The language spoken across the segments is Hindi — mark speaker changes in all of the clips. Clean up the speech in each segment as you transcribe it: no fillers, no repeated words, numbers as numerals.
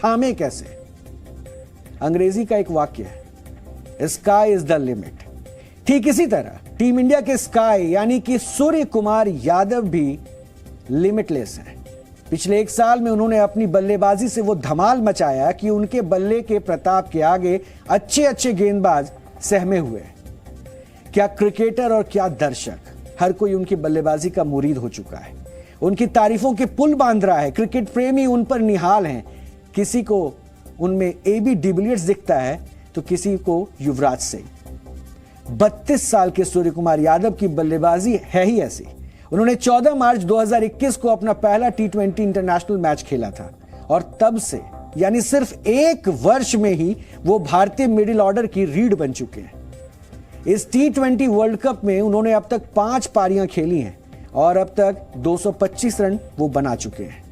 Speaker 1: थामे कैसे? अंग्रेजी का एक वाक्य है, स्काई इज द लिमिट। ठीक इसी तरह टीम इंडिया के स्काई यानी कि सूर्य कुमार यादव भी लिमिटलेस है। पिछले एक साल में उन्होंने अपनी बल्लेबाजी से वो धमाल मचाया कि उनके बल्ले के प्रताप के आगे अच्छे अच्छे गेंदबाज सहमे हुए हैं। क्या क्रिकेटर और क्या दर्शक, हर कोई उनकी बल्लेबाजी का मुरीद हो चुका है, उनकी तारीफों के पुल बांध रहा है। क्रिकेट प्रेमी उन पर निहाल हैं। किसी को उनमें AB डिविलियर्स दिखता है तो किसी को युवराज सिंह। 32 साल के सूर्य कुमार यादव की बल्लेबाजी है ही ऐसी। उन्होंने 14 मार्च 2021 को अपना पहला T20 इंटरनेशनल मैच खेला था और तब से यानी सिर्फ एक वर्ष में ही वो भारतीय मिडिल ऑर्डर की रीढ़ बन चुके हैं। इस T20 वर्ल्ड कप में उन्होंने अब तक 5 पारियां खेली हैं और अब तक 225 रन वो बना चुके हैं,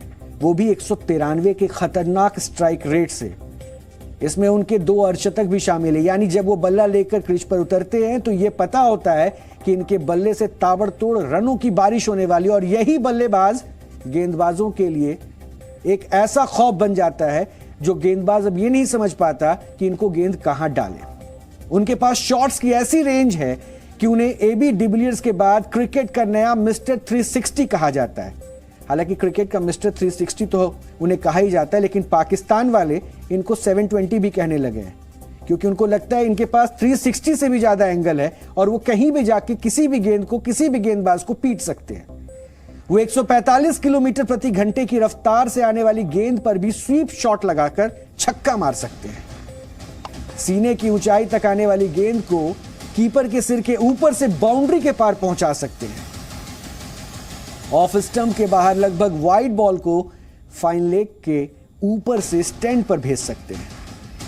Speaker 1: वो भी 193 के खतरनाक स्ट्राइक रेट से। इसमें उनके 2 अर्धशतक भी शामिल है, यानी जब वो बल्ला लेकर क्रीज पर उतरते हैं तो ये पता होता है कि इनके बल्ले से ताबड़तोड़ रनों की बारिश होने वाली। और यही बल्लेबाज गेंदबाजों के लिए एक ऐसा खौफ बन जाता है जो गेंदबाज अब ये नहीं समझ पाता कि इनको गेंद कहां डालें। उनके पास शॉट्स की ऐसी रेंज है कि उन्हें AB डिविलियर्स के बाद क्रिकेट का नया मिस्टर 360 कहा जाता है। हालांकि क्रिकेट का मिस्टर 360 तो उन्हें कहा ही जाता है, लेकिन पाकिस्तान वाले इनको 720 भी कहने लगे हैं, क्योंकि उनको लगता है इनके पास 360 से भी ज्यादा एंगल है और वो कहीं भी जाके किसी भी गेंद को, किसी भी गेंदबाज को पीट सकते हैं। वो 145 किलोमीटर प्रति घंटे की रफ्तार से आने वाली गेंद पर भी स्वीप शॉट लगाकर छक्का मार सकते हैं। सीने की ऊंचाई तक आने वाली गेंद को कीपर के सिर के ऊपर से बाउंड्री के पार पहुंचा सकते हैं। ऑफ स्टंप के बाहर लगभग वाइड बॉल को फाइन लेग के ऊपर से स्टैंड पर भेज सकते हैं।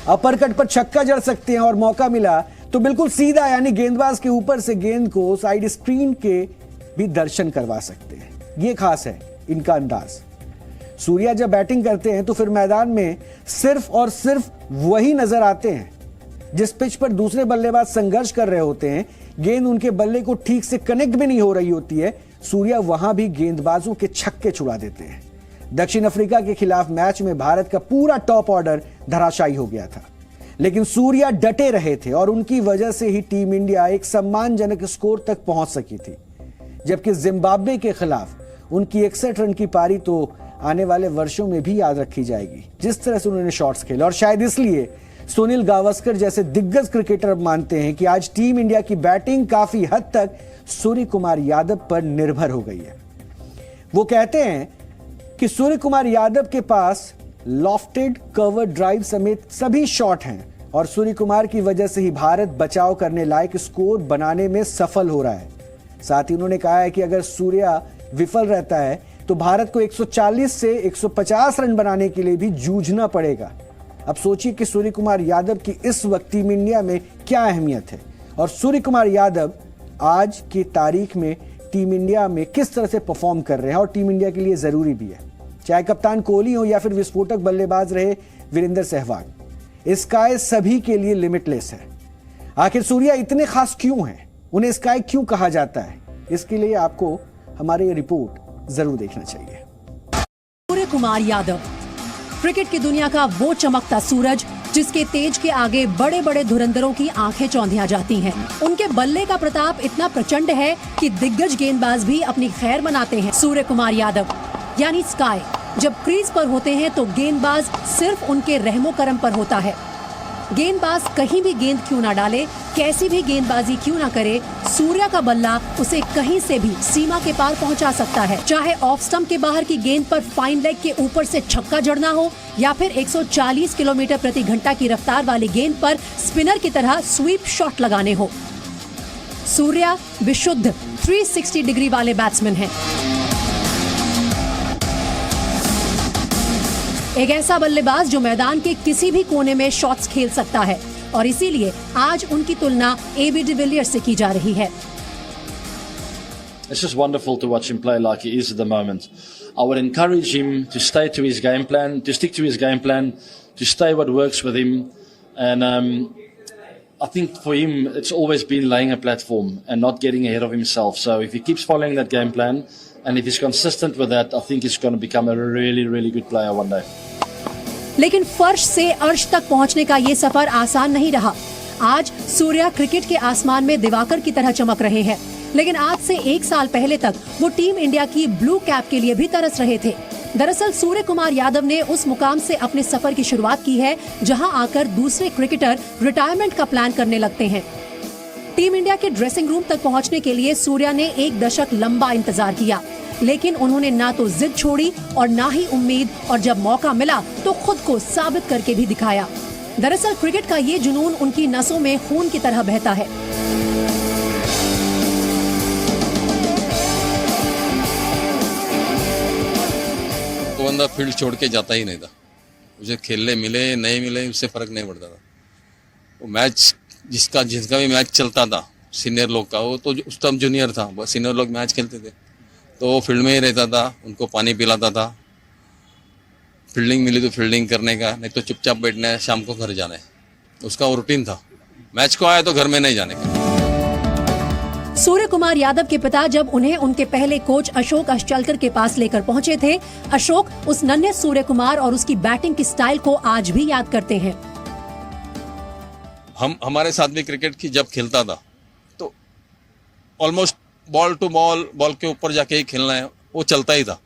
Speaker 1: अपर कट पर छक्का जड़ सकते हैं और मौका मिला तो बिल्कुल सीधा यानी गेंदबाज के ऊपर से गेंद को साइड स्क्रीन के भी दर्शन करवा सकते हैं। यह खास है इनका अंदाज। सूर्या जब बैटिंग करते हैं तो फिर मैदान में सिर्फ और सिर्फ वही नजर आते हैं। जिस पिच पर दूसरे बल्लेबाज संघर्ष कर रहे होते हैं, गेंद उनके बल्ले को ठीक से कनेक्ट भी नहीं हो रही होती है, सूर्या वहां भी गेंदबाजों के छक्के छुड़ा देते हैं। दक्षिण अफ्रीका के खिलाफ मैच में भारत का पूरा टॉप ऑर्डर धराशायी हो गया था, लेकिन सूर्या डटे रहे थे और उनकी वजह से ही टीम इंडिया एक सम्मानजनक स्कोर तक पहुंच सकी थी। जबकि जिम्बाब्वे के खिलाफ उनकी 61 रन की पारी तो आने वाले वर्षों में भी याद रखी जाएगी, जिस तरह से उन्होंने शॉट्स खेले। और शायद इसलिए सुनील गावस्कर जैसे दिग्गज क्रिकेटर अब मानते हैं कि आज टीम इंडिया की बैटिंग काफी हद तक सूर्य कुमार यादव पर निर्भर हो गई है। वो कहते हैं कि सूर्य कुमार यादव के पास लॉफ्टेड कवर ड्राइव समेत सभी शॉट हैं और सूर्य कुमार की वजह से ही भारत बचाव करने लायक स्कोर बनाने में सफल हो रहा है। साथ ही उन्होंने कहा है कि अगर सूर्या विफल रहता है तो भारत को 140 से 150 रन बनाने के लिए भी जूझना पड़ेगा। अब सोचिए कि सूर्य कुमार यादव की इस वक्त टीम इंडिया में क्या अहमियत है और सूर्य कुमार यादव आज की तारीख में टीम इंडिया में किस तरह से परफॉर्म कर रहे हैं और टीम इंडिया के लिए जरूरी भी है। चाहे कप्तान कोहली हो या फिर विस्फोटक बल्लेबाज रहे वीरेंद्र सहवाग, स्काई सभी के लिए लिमिटलेस है। आखिर सूर्या इतने खास क्यों हैं, उन्हें स्काई क्यों कहा जाता है, इसके लिए आपको हमारी ये रिपोर्ट जरूर देखना चाहिए।
Speaker 2: सूर्य कुमार यादव क्रिकेट की दुनिया का वो चमकता सूरज जिसके तेज के आगे बड़े बड़े धुरंधरों की आंखें चौंधिया जाती हैं। उनके बल्ले का प्रताप इतना प्रचंड है कि दिग्गज गेंदबाज भी अपनी खैर मनाते हैं। सूर्य कुमार यादव यानी स्काई जब क्रीज पर होते हैं तो गेंदबाज सिर्फ उनके रहमो करम पर होता है। गेंदबाज कहीं भी गेंद क्यों ना डाले, कैसी भी गेंदबाजी क्यों ना करे, सूर्या का बल्ला उसे कहीं से भी सीमा के पार पहुंचा सकता है। चाहे ऑफ स्टंप के बाहर की गेंद पर फाइन लेग के ऊपर से छक्का जड़ना हो या फिर 140 किलोमीटर प्रति घंटा की रफ्तार वाली गेंद पर स्पिनर की तरह स्वीप शॉट लगाने हो। सूर्या विशुद्ध 360 डिग्री वाले बैट्समैन हैं। एक ऐसा बल्लेबाज जो मैदान के किसी भी कोने में शॉट्स खेल सकता है और इसीलिए आज उनकी तुलना AB डिविलियर्स से की जा रही है।
Speaker 3: It's just wonderful to watch him play like he is at the moment. I would encourage him to stay to his game plan, to stick to his game plan, to stay what works with him. And I think for him, it's always been laying a platform and not getting ahead of himself. So if he keeps following that game plan, and if he's consistent with that, I think he's going to become a really, really good player one day.
Speaker 2: लेकिन फर्श से अर्श तक पहुंचने का ये सफर आसान नहीं रहा। आज सूर्या क्रिकेट के आसमान में दिवाकर की तरह चमक रहे हैं, लेकिन आज से 1 साल पहले तक वो टीम इंडिया की ब्लू कैप के लिए भी तरस रहे थे। दरअसल सूर्य कुमार यादव ने उस मुकाम से अपने सफर की शुरुआत की है जहां आकर दूसरे क्रिकेटर रिटायरमेंट का प्लान करने लगते हैं। टीम इंडिया के ड्रेसिंग रूम तक पहुंचने के लिए सूर्या ने 1 दशक लंबा इंतजार किया, लेकिन उन्होंने ना तो जिद छोड़ी और ना ही उम्मीद, और जब मौका मिला तो खुद को साबित करके भी दिखाया। दरअसल क्रिकेट का ये जुनून उनकी नसों में खून की तरह बहता है।
Speaker 4: वो बंदा फील्ड छोड़ के जाता ही नहीं था। मुझे खेलने मिले नहीं मिले उससे फर्क नहीं पड़ता था। वो मैच जिसका भी मैच चलता था सीनियर लोग का, वो तो उस टाइम जूनियर था, सीनियर लोग मैच खेलते थे तो वो फील्ड में ही रहता था, उनको पानी पिलाता था। फील्डिंग मिली तो फील्डिंग करने का, नहीं तो चुपचाप बैठना है, शाम को घर जाना है, उसका वो रूटीन था। मैच को आया तो घर में नहीं जाने का।
Speaker 2: सूर्य कुमार यादव के पिता जब उन्हें उनके पहले कोच अशोक अशचलकर के पास लेकर पहुंचे थे, अशोक उस नन्हे सूर्य कुमार और उसकी बैटिंग की स्टाइल को आज भी याद करते हैं।
Speaker 4: हमारे साथ भी क्रिकेट की जब खेलता था तो ऑलमोस्ट बॉल टू बॉल के ऊपर जाके ही खेलना है, वो चलता ही था।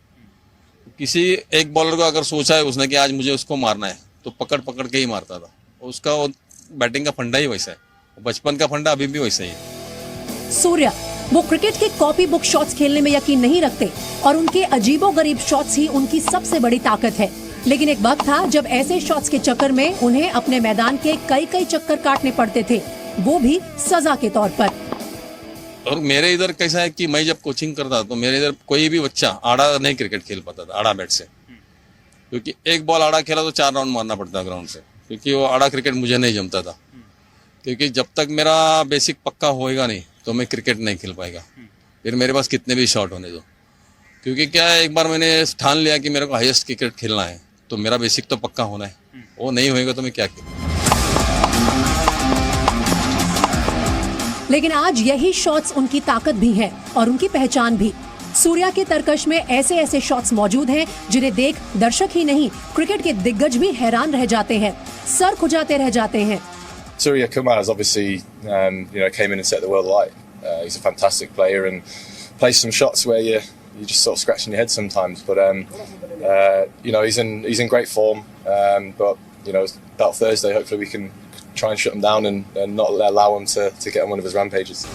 Speaker 4: किसी एक बॉलर को अगर सोचा है उसने कि आज मुझे उसको मारना है तो पकड़ के ही मारता था। उसका वो बैटिंग का फंडा ही वैसा है, बचपन का फंडा अभी भी वैसा ही है।
Speaker 2: सूर्या वो क्रिकेट के कॉपी बुक शॉट्स खेलने में यकीन नहीं रखते और उनके अजीबोगरीब शॉट्स ही उनकी सबसे बड़ी ताकत है। लेकिन एक वक्त था जब ऐसे शॉट्स के चक्कर में उन्हें अपने मैदान के कई चक्कर काटने पड़ते थे, वो भी सजा के तौर पर।
Speaker 4: और मेरे इधर कैसा है कि मैं जब कोचिंग करता तो मेरे इधर कोई भी बच्चा आड़ा नहीं क्रिकेट खेल पाता था, आड़ा बैट से, क्योंकि एक बॉल आड़ा खेला तो 4 राउंड मारना पड़ता ग्राउंड से, क्योंकि वो आड़ा क्रिकेट मुझे नहीं जमता था। क्योंकि जब तक मेरा बेसिक पक्का होएगा नहीं तो मैं क्रिकेट नहीं खेल पाएगा, फिर मेरे पास कितने भी शॉट होने दो। क्योंकि क्या है, एक बार मैंने ठान लिया कि मेरे को हाईएस्ट क्रिकेट खेलना है तो मेरा बेसिक तो पक्का होना है, वो नहीं होएगा तो मैं क्या खेलूं।
Speaker 2: लेकिन आज यही शॉट्स उनकी ताकत भी है और उनकी पहचान भी। सूर्या के तरकश में ऐसे शॉट्स मौजूद हैं जिन्हें देख दर्शक ही नहीं क्रिकेट के दिग्गज भी हैरान रह जाते हैं, सर खुजाते रह जाते हैं।
Speaker 5: Surya Kumar has obviously, came in and set the world alight. He's a fantastic player and plays some shots where you're just sort of scratching your head sometimes. But he's in great form. But about Thursday, hopefully we can try and shut him down and not allow him to get on one of his rampages.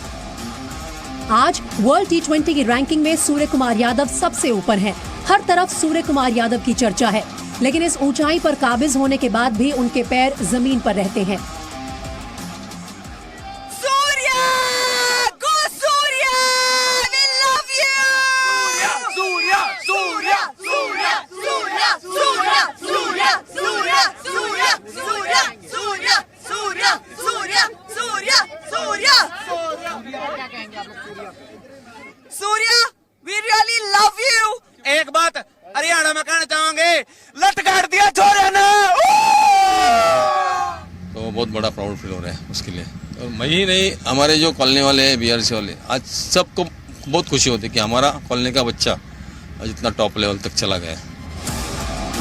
Speaker 2: आज वर्ल्ड T20 की रैंकिंग में सूर्य कुमार यादव सबसे ऊपर हैं। हर तरफ सूर्य कुमार यादव की चर्चा है, लेकिन इस ऊंचाई पर काबिज होने के बाद भी उनके पैर जमीन पर रहते हैं।
Speaker 6: Surya, we really love you. एक बात हरियाणा में कहना चाहेंगे, लट काट दिया छोरे ने।
Speaker 4: तो बहुत बड़ा प्राउड फील हो रहा है उसके लिए। और मैं ही नहीं, हमारे जो कॉलोनी वाले हैं, BRC वाले, आज सबको बहुत खुशी होती है कि हमारा कॉलोनी का बच्चा आज इतना टॉप लेवल तक चला गया है।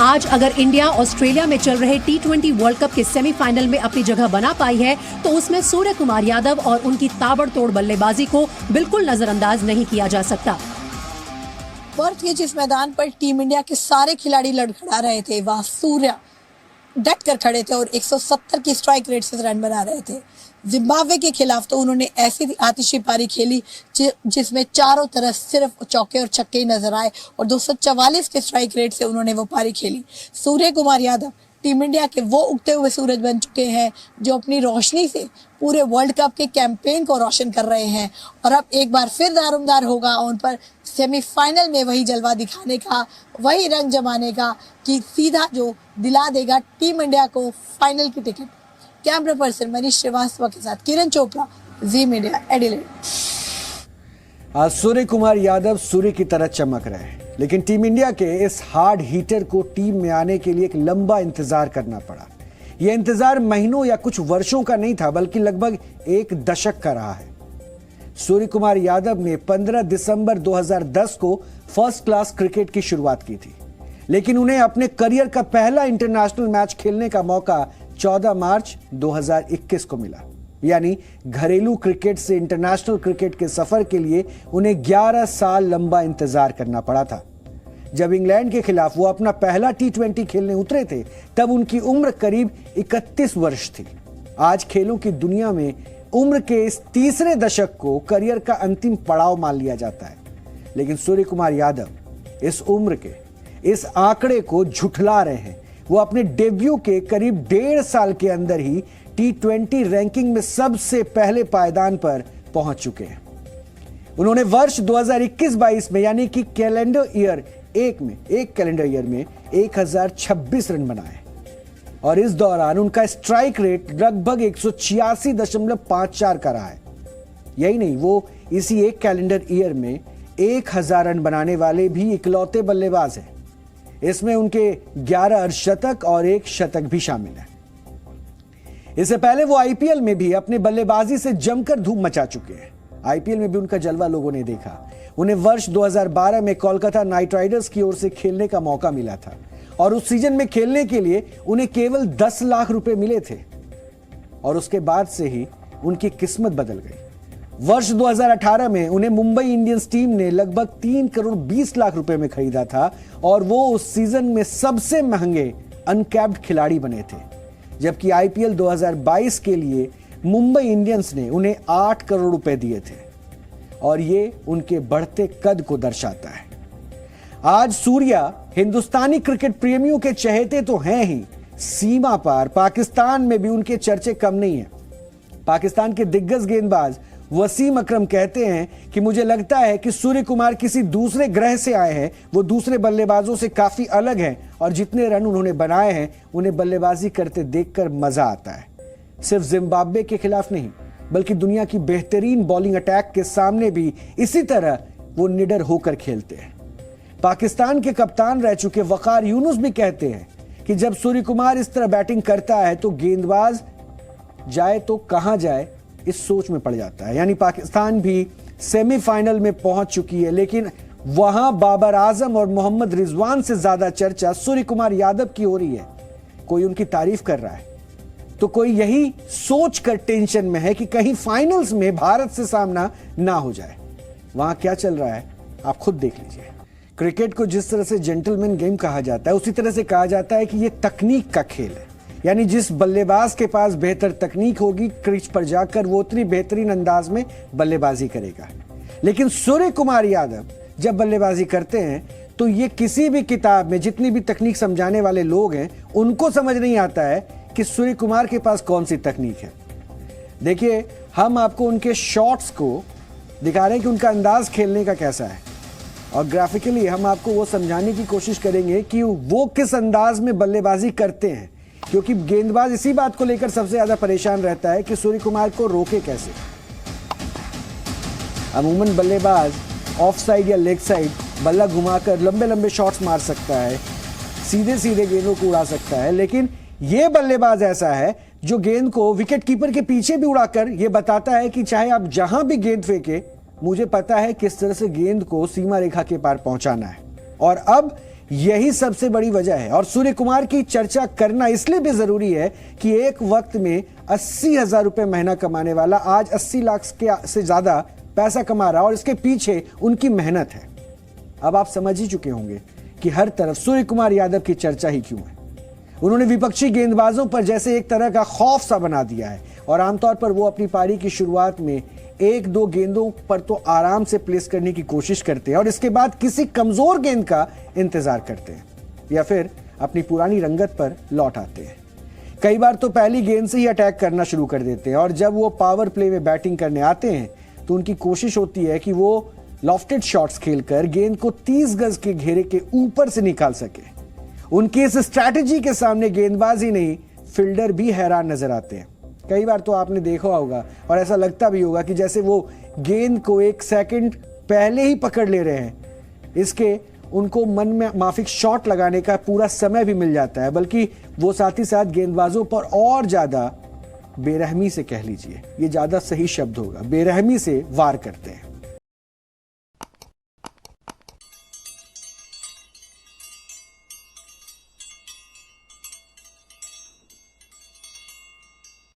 Speaker 2: आज अगर इंडिया ऑस्ट्रेलिया में चल रहे T20 वर्ल्ड कप के सेमीफाइनल में अपनी जगह बना पाई है तो उसमें सूर्य कुमार यादव और उनकी ताबड़तोड़ बल्लेबाजी को बिल्कुल नजरअंदाज नहीं किया जा सकता।
Speaker 7: पर्थ के जिस मैदान पर टीम इंडिया के सारे खिलाड़ी लड़खड़ा रहे थे, वहां सूर्या डट कर खड़े थे और 170 की स्ट्राइक रेट से रन बना रहे थे। जिम्बाब्वे के खिलाफ तो उन्होंने ऐसी आतिशी पारी खेली जिसमें चारों तरफ सिर्फ चौके और छक्के ही नजर आए और 244 के स्ट्राइक रेट से उन्होंने वो पारी खेली। सूर्य कुमार यादव टीम इंडिया के वो उगते हुए सूरज बन चुके हैं जो अपनी रोशनी से पूरे वर्ल्ड कप के कैंपेन को रोशन कर रहे हैं और अब एक बार फिर दारोमदार होगा उन पर सेमीफाइनल में वही जलवा दिखाने का, वही रंग जमाने का कि सीधा जो दिला देगा टीम इंडिया को फाइनल की ticket. Camera person Manish Shrivastava के साथ किरण चोपड़ा, जी मीडिया, एडिलेड।
Speaker 1: आज सूर्य कुमार यादव सूर्य की तरह चमक रहे हैं, लेकिन टीम इंडिया के इस हार्ड हीटर को टीम में आने के लिए एक लंबा इंतजार करना पड़ा। यह इंतजार महीनों या कुछ वर्षों का नहीं था, बल्कि लगभग 1 दशक का रहा है। सूर्य कुमार यादव ने 15 दिसंबर 2010 को फर्स्ट क्लास क्रिकेट की शुरुआत की थी, लेकिन उन्हें अपने करियर का पहला इंटरनेशनल मैच खेलने का मौका 14 मार्च 2021 को मिला। यानी घरेलू क्रिकेट से इंटरनेशनल क्रिकेट के सफर के लिए उन्हें 11 साल लंबा इंतजार करना पड़ा था। जब इंग्लैंड के खिलाफ वो अपना पहला T20 खेलने उतरे थे तब उनकी उम्र करीब 31 वर्ष थी। आज खेलों की दुनिया में उम्र के इस तीसरे दशक को करियर का अंतिम पड़ाव मान लिया जाता है, लेकिन सूर्य कुमार यादव इस उम्र के इस आंकड़े को झुठला रहे हैं। वो अपने डेब्यू के करीब 1.5 साल के अंदर ही T20 रैंकिंग में सबसे पहले पायदान पर पहुंच चुके हैं। उन्होंने वर्ष 2021-22 में यानी कि कैलेंडर ईयर में 1026 रन बनाए और इस दौरान उनका स्ट्राइक रेट लगभग 186.54 का रहा है। यही नहीं, वो इसी एक कैलेंडर ईयर में 1000 रन बनाने वाले भी इकलौते बल्लेबाज हैं। इसमें उनके 11 अर्धशतक और 1 शतक भी शामिल है। इससे पहले वो आईपीएल में भी अपने बल्लेबाजी से जमकर धूम मचा चुके हैं। आईपीएल में भी उनका जलवा लोगों ने देखा। उन्हें वर्ष 2012 में कोलकाता नाइट राइडर्स की ओर से खेलने का मौका मिला था और उस सीजन में खेलने के लिए उन्हें केवल 10 लाख रुपए मिले थे और उसके बाद से ही उनकी किस्मत बदल गई। वर्ष 2018 में उन्हें मुंबई इंडियंस टीम ने लगभग 3 करोड़ 20 लाख रुपए में खरीदा था और वो उस सीजन में सबसे महंगे अनकैप्ड खिलाड़ी बने थे, जबकि आईपीएल 2022 के लिए मुंबई इंडियंस ने उन्हें 8 करोड़ रुपए दिए थे और ये उनके बढ़ते कद को दर्शाता है। आज सूर्या हिंदुस्तानी क्रिकेट प्रेमियों के चहेते तो हैं ही, सीमा पार पाकिस्तान में भी उनके चर्चे कम नहीं है। पाकिस्तान के दिग्गज गेंदबाज वसीम अकरम कहते हैं कि मुझे लगता है कि सूर्य कुमार किसी दूसरे ग्रह से आए हैं। वो दूसरे बल्लेबाजों से काफी अलग हैं और जितने रन उन्होंने बनाए हैं उन्हें बल्लेबाजी करते देखकर मजा आता है। सिर्फ जिम्बाब्वे के खिलाफ नहीं बल्कि दुनिया की बेहतरीन बॉलिंग अटैक के सामने भी इसी तरह वो निडर होकर खेलते हैं। पाकिस्तान के कप्तान रह चुके वकार यूनुस भी कहते हैं कि जब सूर्य कुमार इस तरह बैटिंग करता है तो गेंदबाज जाए तो कहां जाए इस सोच में पड़ जाता है। यानी पाकिस्तान भी सेमीफाइनल में पहुंच चुकी है, लेकिन वहां बाबर आजम और मोहम्मद रिजवान से ज्यादा चर्चा सूर्य कुमार यादव की हो रही है। कोई उनकी तारीफ कर रहा है तो कोई यही सोच कर टेंशन में है कि कहीं फाइनल्स में भारत से सामना ना हो जाए। वहां क्या चल रहा है आप खुद देख लीजिए। क्रिकेट को जिस तरह से जेंटलमैन गेम कहा जाता है उसी तरह से कहा जाता है कि यह तकनीक का खेल है। यानी जिस बल्लेबाज के पास बेहतर तकनीक होगी क्रीज पर जाकर वो उतनी बेहतरीन अंदाज में बल्लेबाजी करेगा। लेकिन सूर्य कुमार यादव जब बल्लेबाजी करते हैं तो ये किसी भी किताब में जितनी भी तकनीक समझाने वाले लोग हैं उनको समझ नहीं आता है कि सूर्य कुमार के पास कौन सी तकनीक है। देखिए, हम आपको उनके शॉट्स को दिखा रहे हैं कि उनका अंदाज खेलने का कैसा है और ग्राफिकली हम आपको वो समझाने की कोशिश करेंगे कि वो किस अंदाज में बल्लेबाजी करते हैं, क्योंकि गेंदबाज इसी बात को लेकर सबसे ज्यादा परेशान रहता है कि सूर्य कुमार को रोके कैसे। अमूमन बल्लेबाज ऑफ साइड या लेग साइड बल्ला घुमाकर लंबे लंबे शॉट्स मार सकता है, सीधे सीधे गेंदों को उड़ा सकता है, लेकिन यह बल्लेबाज ऐसा है जो गेंद को विकेट कीपर के पीछे भी उड़ाकर यह बताता है कि चाहे आप जहां भी गेंद फेंके, मुझे पता है किस तरह से गेंद को सीमा रेखा के पार पहुंचाना है। और अब यही सबसे बड़ी वजह है और सूर्य कुमार की चर्चा करना इसलिए भी जरूरी है कि एक वक्त में 80,000 रुपए महीना कमाने वाला आज 80 लाख से ज्यादा पैसा कमा रहा और इसके पीछे उनकी मेहनत है। अब आप समझ ही चुके होंगे कि हर तरफ सूर्य कुमार यादव की चर्चा ही क्यों है। उन्होंने विपक्षी गेंदबाजों पर जैसे एक तरह का खौफ सा बना दिया है और आमतौर पर वो अपनी पारी की शुरुआत में 1-2 गेंदों पर तो आराम से प्लेस करने की कोशिश करते हैं और इसके बाद किसी कमजोर गेंद का इंतजार करते हैं या फिर अपनी पुरानी रंगत पर लौट आते हैं। कई बार तो पहली गेंद से ही अटैक करना शुरू कर देते हैं और जब वो पावर प्ले में बैटिंग करने आते हैं तो उनकी कोशिश होती है कि वो लॉफ्टेड शॉट्स खेलकर गेंद को 30 गज के घेरे के ऊपर से निकाल सके। उनकी इस स्ट्रैटेजी के सामने गेंदबाज ही नहीं, फील्डर भी हैरान नजर आते हैं। कई बार तो आपने देखा होगा और ऐसा लगता भी होगा कि जैसे वो गेंद को 1 सेकंड पहले ही पकड़ ले रहे हैं। इसके उनको मन में माफिक शॉट लगाने का पूरा समय भी मिल जाता है, बल्कि वो साथ ही साथ गेंदबाजों पर और ज्यादा बेरहमी से, कह लीजिए, ये ज्यादा सही शब्द होगा, बेरहमी से वार करते हैं।